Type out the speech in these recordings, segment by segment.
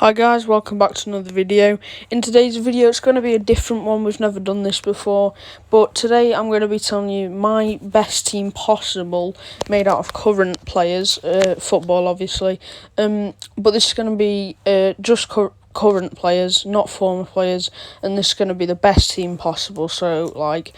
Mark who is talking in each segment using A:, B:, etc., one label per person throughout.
A: Hi guys, welcome back to another video. In today's video it's going to be a different one. We've never done this before, but today I'm going to be telling you my best team possible made out of current players, football obviously, but this is going to be just current players, not former players, and this is going to be the best team possible. So like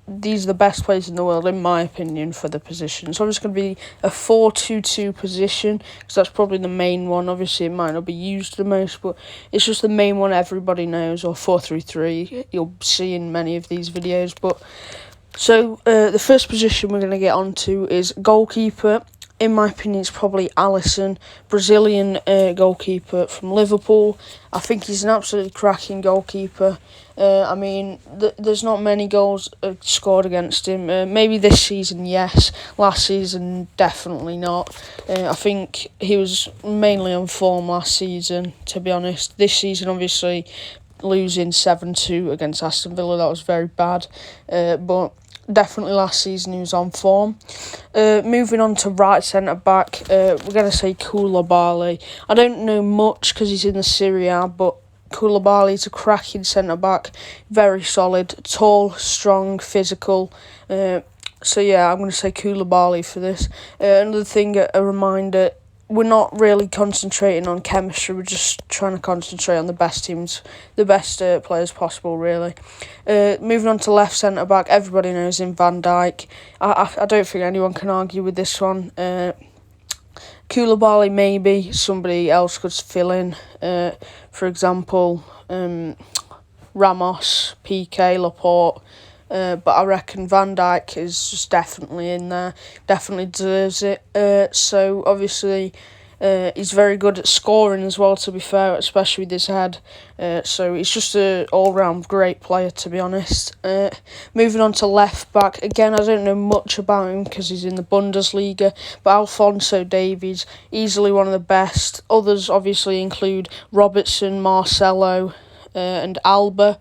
A: these are the best players in the world, in my opinion, for the position. So it's going to be a 4-2-2 position, because that's probably the main one. Obviously, it might not be used the most, but it's just the main one everybody knows, or 4-3-3. You'll see in many of these videos. But so the first position we're going to get onto is goalkeeper. In my opinion, it's probably Alisson, Brazilian goalkeeper from Liverpool. I think he's an absolutely cracking goalkeeper. I mean, there's not many goals scored against him. Maybe this season, yes. Last season, definitely not. I think he was mainly on form last season, to be honest. This season, obviously, losing 7-2 against Aston Villa, that was very bad. But definitely last season he was on form. Moving on to right centre-back, we're going to say Koulibaly. I don't know much because he's in the Serie A, but Koulibaly's a cracking centre-back, very solid, tall, strong, physical. So yeah, I'm going to say Koulibaly for this. Another thing, a reminder, we're not really concentrating on chemistry, we're just trying to concentrate on the best teams, the best players possible, really. Moving on to left centre-back, everybody knows him, Van Dijk. I don't think anyone can argue with this one. Koulibaly, maybe somebody else could fill in. For example, Ramos, Piqué, Laporte. But I reckon Van Dijk is just definitely in there, definitely deserves it. So obviously he's very good at scoring as well, to be fair, especially with his head. So he's just an all-round great player, to be honest. Moving on to left-back, again, I don't know much about him because he's in the Bundesliga, but Alphonso Davies, easily one of the best. Others obviously include Robertson, Marcelo, and Alba.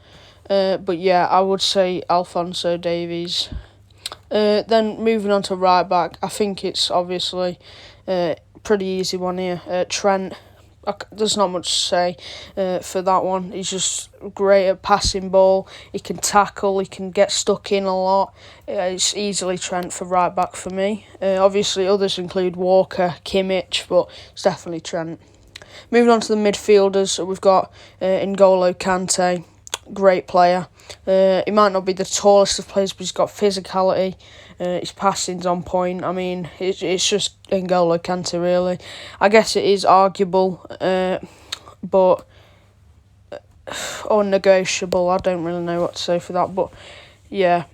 A: But yeah, I would say Alphonso Davies. Then moving on to right back, I think it's obviously pretty easy one here. Trent. There's not much to say for that one. He's just great at passing ball. He can tackle. He can get stuck in a lot. It's easily Trent for right back for me. Obviously, others include Walker, Kimmich, but it's definitely Trent. Moving on to the midfielders, we've got N'Golo Kante. Great player. He might not be the tallest of players, but he's got physicality. His passing's on point. I mean, it's just N'Golo Kante, really. I guess it is arguable, but or negotiable. I don't really know what to say for that, but yeah,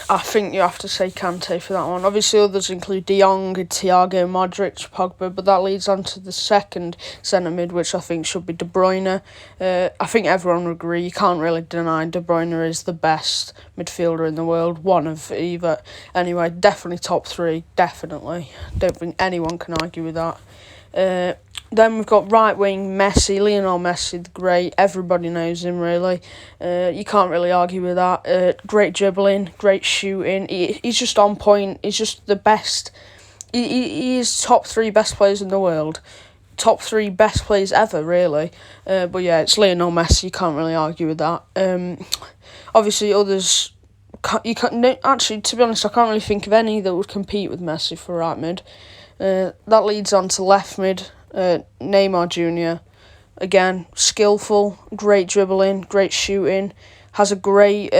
A: I think you have to say Kante for that one. Obviously, others include De Jong, Thiago, Modric, Pogba, but that leads on to the second centre-mid, which I think should be De Bruyne. I think everyone would agree. You can't really deny De Bruyne is the best midfielder in the world, one of either. Anyway, definitely top three, definitely. Don't think anyone can argue with that. Then we've got right wing Messi, Lionel Messi, the great. Everybody knows him, really. You can't really argue with that. Great dribbling, great shooting. He's just on point. He's just the best. He is top three best players in the world. Top three best players ever, really. But yeah, it's Lionel Messi. You can't really argue with that. Obviously, others. Actually, to be honest, I can't really think of any that would compete with Messi for right mid. That leads on to left mid. Neymar Jr. Again, skillful, great dribbling, great shooting, has a great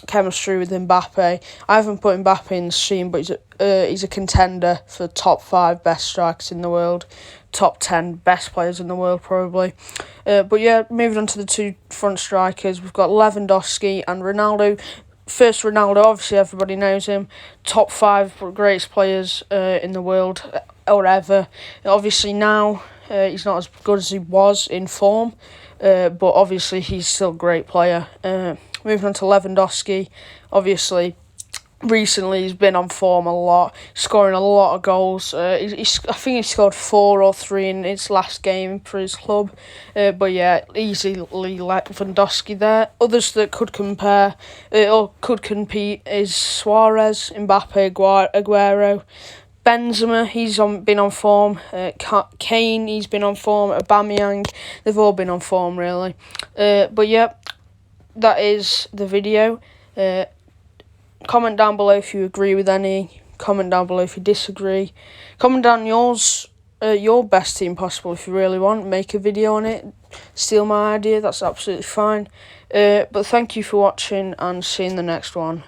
A: chemistry with Mbappe. I haven't put Mbappe in the scene, but he's a contender for top 5 best strikers in the world, top 10 best players in the world probably. But yeah, moving on to the two front strikers, we've got Lewandowski and Ronaldo. First, Ronaldo, obviously everybody knows him. Top 5 greatest players in the world or ever. Obviously now he's not as good as he was in form, but obviously he's still a great player. Moving on to Lewandowski, obviously recently he's been on form a lot, scoring a lot of goals. I think he scored 4 or 3 in his last game for his club. But yeah, easily Lewandowski there. Others that could compare or could compete is Suarez, Mbappe, Aguero. Benzema, he's been on form. Kane, he's been on form. Aubameyang, they've all been on form, really. But yeah, that is the video. Comment down below if you agree with any. Comment down below if you disagree. Comment down your best team possible if you really want. Make a video on it. Steal my idea, that's absolutely fine. But thank you for watching, and see you in the next one.